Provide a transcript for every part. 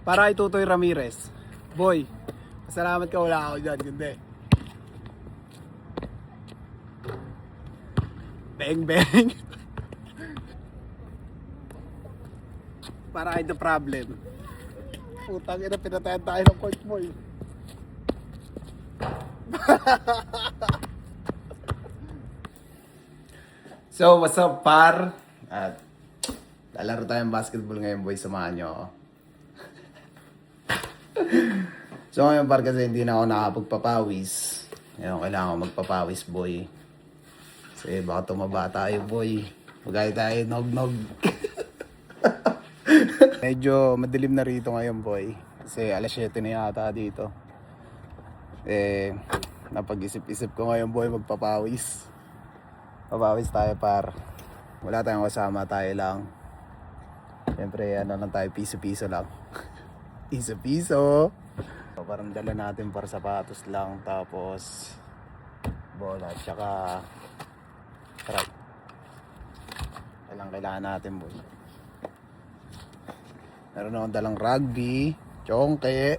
Para kay Tutoy Ramirez. Boy, salamat ka, wala ako dyan, kundi. Bang bang. Para kay The Problem. Putang ina, pinatayan tayo ng court mo eh. So, what's up, par? At lalaro tayong basketball ngayon, boy. Samahan nyo ako. So, ngayon, par, kasi hindi na ako nakapagpapawis. Ngayon, kailangan ko magpapawis, boy. Kasi baka tumaba tayo, boy. Magaya tayo, nog-nog. Medyo madilim na rito ngayon, boy. Kasi alas 7 na yata dito. Napag-isip-isip ko ngayon, boy, magpapawis. Papawis tayo, par. Wala tayong kasama, tayo lang. Siyempre, ano lang tayo, piso-piso lang. Piso-piso. So, parang dala natin para sapatos lang. Tapos, bola. Tsaka, try. Kailangan natin, boy. Meron akong dalang rugby, chongke.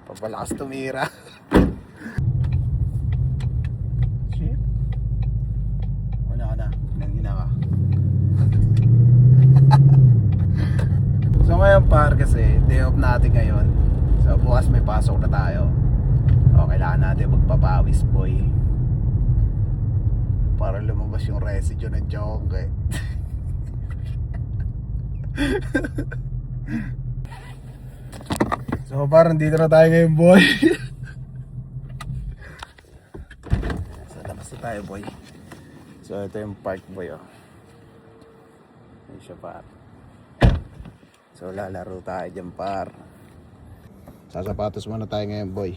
Papalakas tumira. So ngayon, par, kasi day off natin ngayon. So bukas may pasok na tayo. O kailangan natin magpapawis, boy. Para lumabas yung residue ng joke eh. So parang dito na tayo ngayon, boy. So labas na tayo, boy. So ito yung park, boy, oh. Ayan siya, par. So lalaro tayo dyan, par. Sasapatos muna tayo ngayon, boy.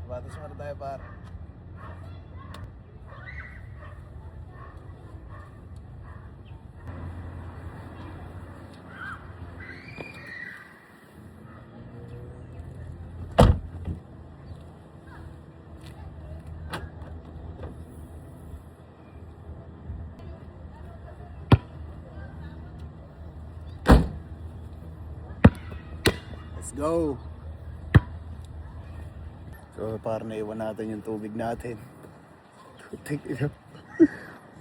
Sapatos muna tayo, par. Let's go. So parang naiwan natin yung tubig natin.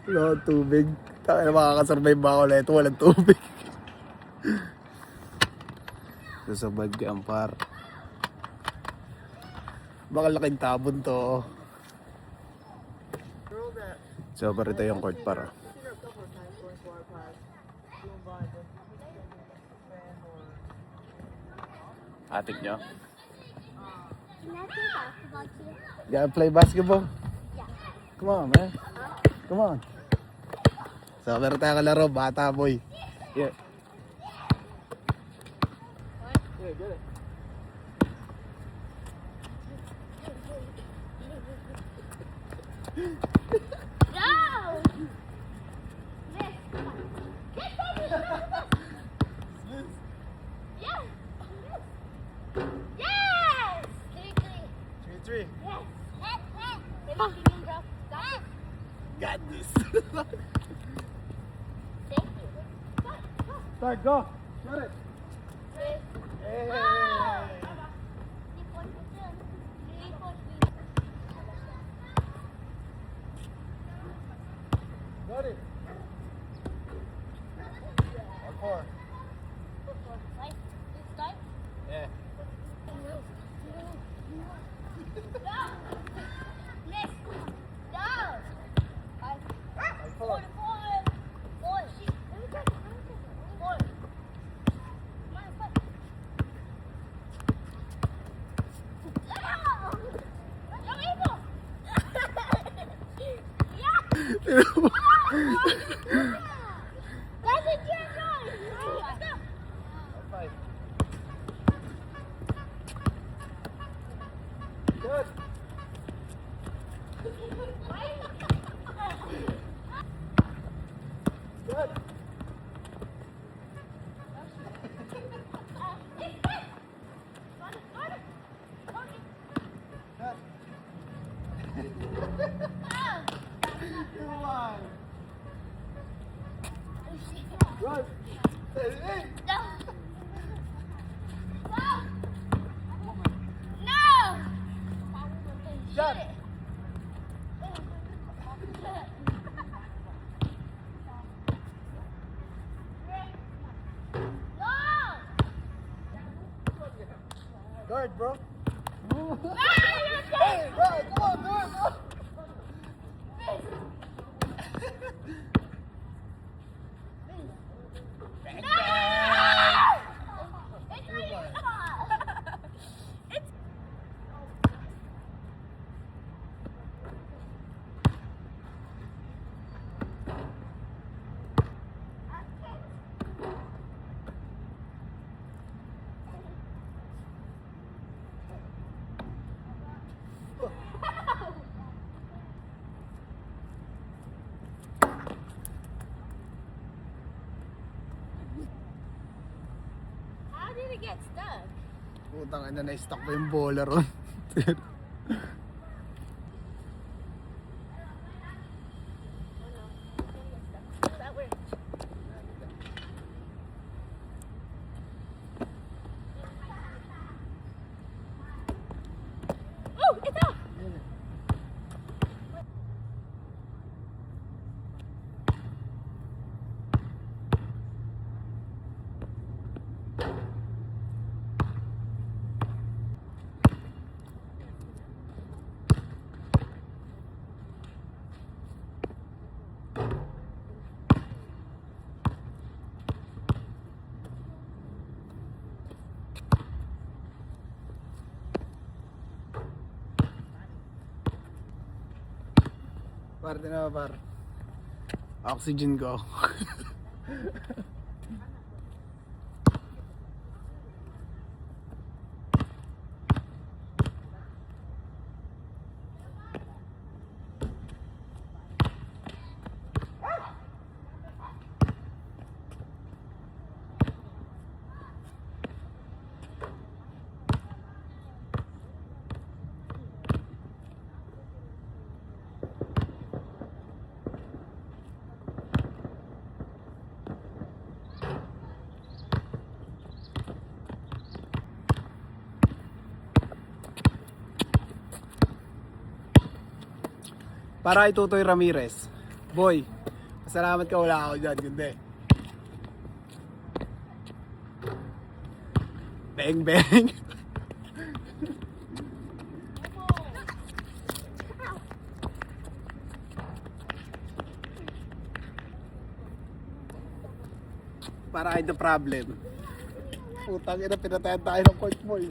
Wala akong tubig. Taka na makakasurvive ba ako na ito? Walang tubig. So survive ka ang par. Baka laking tabon to. So parito yung court, par. Atik nyo? Can I play basketball too? You gotta play basketball? Yeah. Come on, man. Come on. So, meron tayo kalaro, bata, boy. Yeah. Yeah, get it. No! Miss, come on. Get that! Yes! Yes! 3-3. Yes! Maybe you can drop that. Got this. Thank you. Start, go. Shot it. Hey. Got it. What for? Yeah. Good. Good. Come on. Run! Hey! No! Shot! Guard, bro. Hey, bro, come on, do it, bro. How did it get stuck? Putang ina, na-stuck pa yung bola ron. That worked. Oh, it's out! Parte na par. Oxygen ko. Para kay Tutoy Ramirez. Boy, salamat ka, wala ako dyan, kundi. Bang bang. Para kay The Problem. Putang ina, pinatayan tayo ng court boy.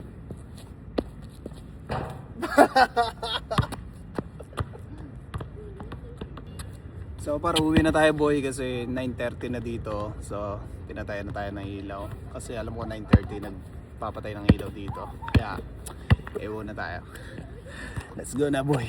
So para uwi na tayo boy kasi 9:30 na dito. So pinatayan na tayo ng ilaw. Kasi alam ko 9:30 nagpapatay ng ilaw dito. Kaya ewan na tayo. Let's go na boy.